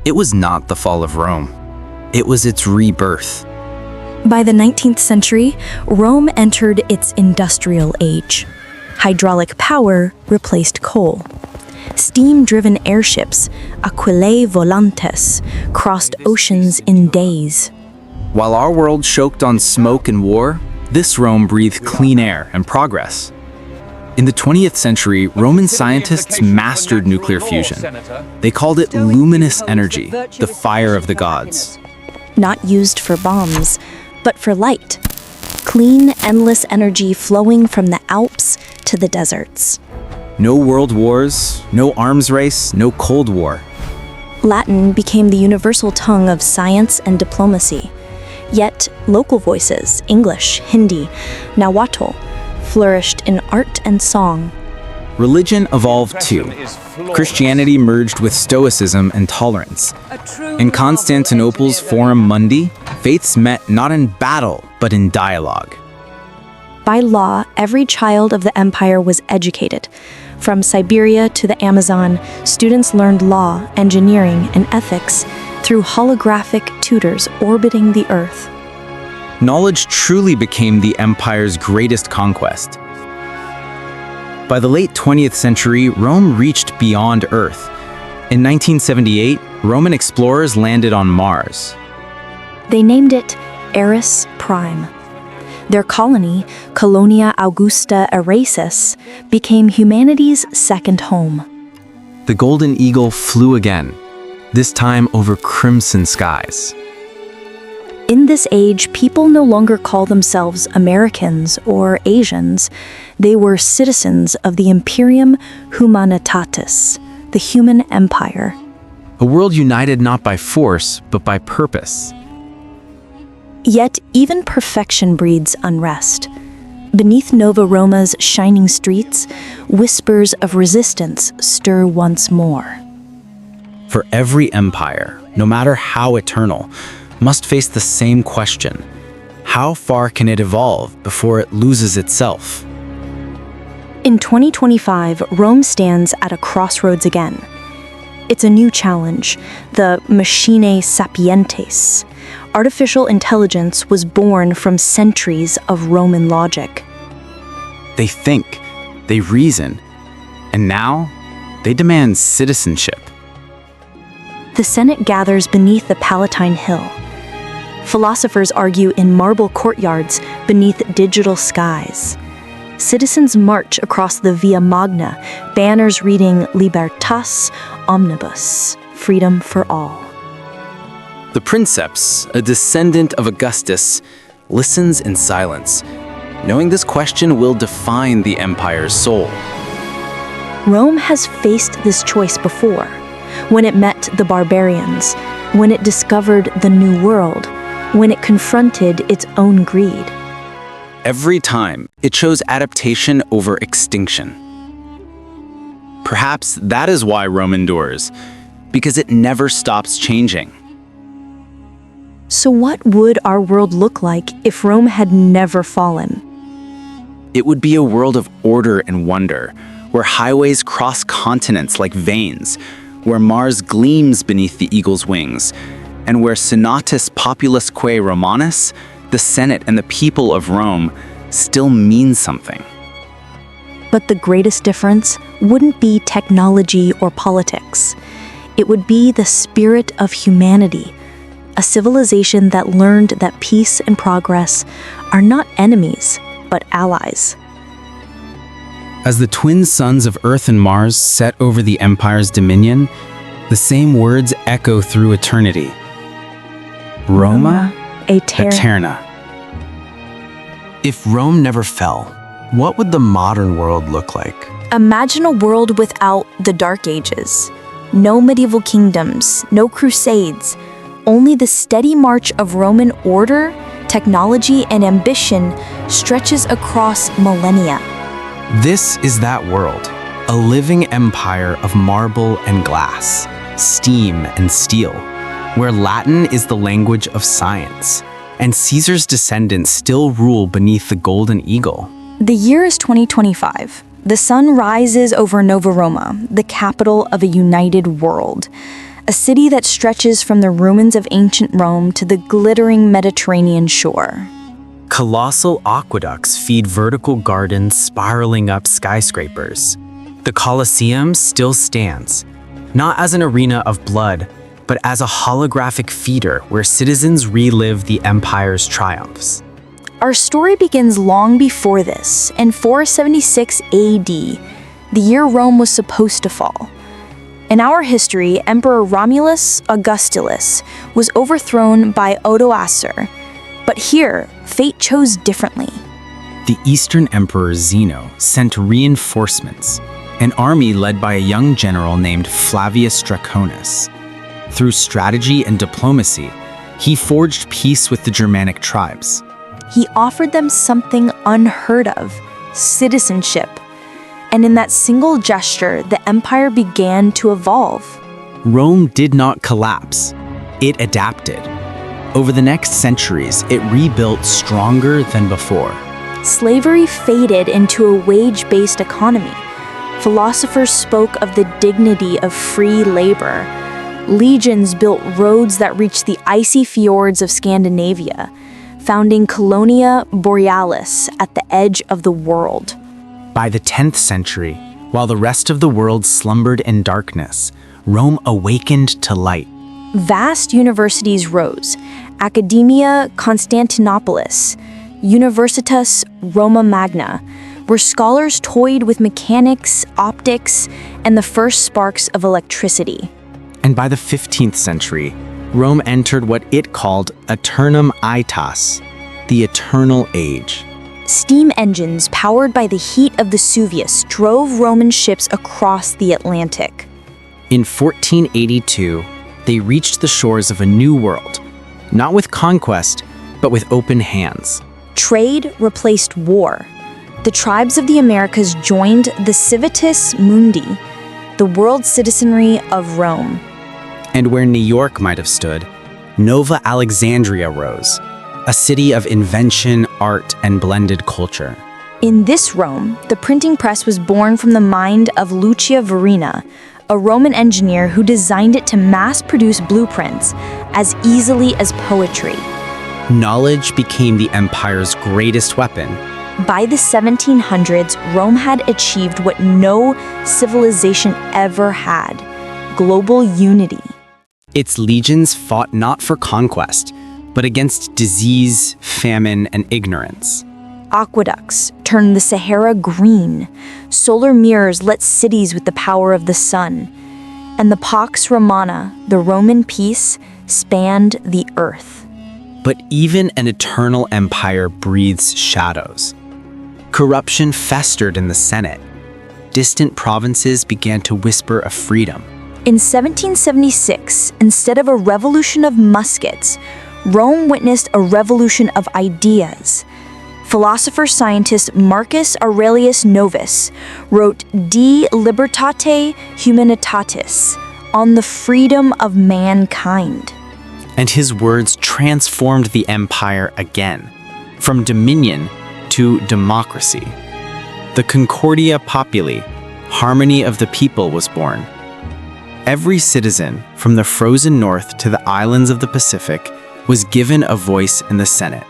It was not the fall of Rome. It was its rebirth. By the 19th century, Rome entered its industrial age. Hydraulic power replaced coal. Steam-driven airships, aquilae volantes, crossed oceans in days. While our world choked on smoke and war, this Rome breathed clean air and progress. In the 20th century, Roman scientists mastered nuclear fusion. They called it luminous energy, the fire of the gods. Not used for bombs, but for light. Clean, endless energy flowing from the Alps to the deserts. No world wars, no arms race, no Cold War. Latin became the universal tongue of science and diplomacy. Yet, local voices, English, Hindi, Nahuatl, flourished in art and song. Religion evolved too. Christianity merged with Stoicism and tolerance. In Constantinople's Forum Mundi, faiths met not in battle, but in dialogue. By law, every child of the empire was educated. From Siberia to the Amazon, students learned law, engineering, and ethics through holographic tutors orbiting the earth. Knowledge truly became the empire's greatest conquest. By the late 20th century, Rome reached beyond Earth. In 1978, Roman explorers landed on Mars. They named it Eris Prime. Their colony, Colonia Augusta Erasis, became humanity's second home. The Golden Eagle flew again, this time over crimson skies. In this age, people no longer call themselves Americans or Asians. They were citizens of the Imperium Humanitatis, the human empire. A world united not by force, but by purpose. Yet, even perfection breeds unrest. Beneath Nova Roma's shining streets, whispers of resistance stir once more. For every empire, no matter how eternal, must face the same question. How far can it evolve before it loses itself? In 2025, Rome stands at a crossroads again. It's a new challenge, the Machinae Sapientes. Artificial intelligence was born from centuries of Roman logic. They think, they reason, and now they demand citizenship. The Senate gathers beneath the Palatine Hill. Philosophers argue in marble courtyards beneath digital skies. Citizens march across the Via Magna, banners reading Libertas Omnibus, freedom for all. The princeps, a descendant of Augustus, listens in silence, knowing this question will define the empire's soul. Rome has faced this choice before, when it met the barbarians, when it discovered the New World, when it confronted its own greed. Every time, it chose adaptation over extinction. Perhaps that is why Rome endures, because it never stops changing. So what would our world look like if Rome had never fallen? It would be a world of order and wonder, where highways cross continents like veins, where Mars gleams beneath the eagle's wings, and where Senatus Populusque Romanus, the Senate and the people of Rome, still mean something. But the greatest difference wouldn't be technology or politics. It would be the spirit of humanity, a civilization that learned that peace and progress are not enemies, but allies. As the twin suns of Earth and Mars set over the empire's dominion, the same words echo through eternity. Roma Eterna. If Rome never fell, what would the modern world look like? Imagine a world without the Dark Ages. No medieval kingdoms, no crusades, only the steady march of Roman order, technology, and ambition stretches across millennia. This is that world, a living empire of marble and glass, steam and steel, where Latin is the language of science, and Caesar's descendants still rule beneath the golden eagle. The year is 2025. The sun rises over Nova Roma, the capital of a united world. A a city that stretches from the ruins of ancient Rome to the glittering Mediterranean shore. Colossal aqueducts feed vertical gardens spiraling up skyscrapers. The Colosseum still stands, not as an arena of blood, but as a holographic feeder where citizens relive the empire's triumphs. Our story begins long before this, in 476 AD, the year Rome was supposed to fall. In our history, Emperor Romulus Augustulus was overthrown by Odoacer, but here, fate chose differently. The Eastern Emperor Zeno sent reinforcements, an army led by a young general named Flavius Draconis. Through strategy and diplomacy, he forged peace with the Germanic tribes. He offered them something unheard of, citizenship. And in that single gesture, the empire began to evolve. Rome did not collapse. It adapted. Over the next centuries, it rebuilt stronger than before. Slavery faded into a wage-based economy. Philosophers spoke of the dignity of free labor. Legions built roads that reached the icy fjords of Scandinavia, founding Colonia Borealis at the edge of the world. By the 10th century, while the rest of the world slumbered in darkness, Rome awakened to light. Vast universities rose: Academia Constantinopolis, Universitas Roma Magna, where scholars toyed with mechanics, optics, and the first sparks of electricity. And by the 15th century, Rome entered what it called Aeternum Aetas, the eternal age. Steam engines powered by the heat of Vesuvius drove Roman ships across the Atlantic. In 1482, they reached the shores of a new world, not with conquest, but with open hands. Trade replaced war. The tribes of the Americas joined the Civitas Mundi, the world citizenry of Rome. And where New York might have stood, Nova Alexandria rose, a city of invention, art, and blended culture. In this Rome, the printing press was born from the mind of Lucia Verina, a Roman engineer who designed it to mass-produce blueprints as easily as poetry. Knowledge became the empire's greatest weapon. By the 1700s, Rome had achieved what no civilization ever had: global unity. Its legions fought not for conquest, but against disease, famine, and ignorance. Aqueducts turned the Sahara green. Solar mirrors lit cities with the power of the sun. And the Pax Romana, the Roman peace, spanned the earth. But even an eternal empire breathes shadows. Corruption festered in the Senate. Distant provinces began to whisper of freedom. In 1776, instead of a revolution of muskets, Rome witnessed a revolution of ideas. Philosopher-scientist Marcus Aurelius Novus wrote De Libertate Humanitatis, on the freedom of mankind. And his words transformed the empire again, from dominion to democracy. The Concordia Populi, harmony of the people, was born. Every citizen, from the frozen north to the islands of the Pacific, was given a voice in the Senate.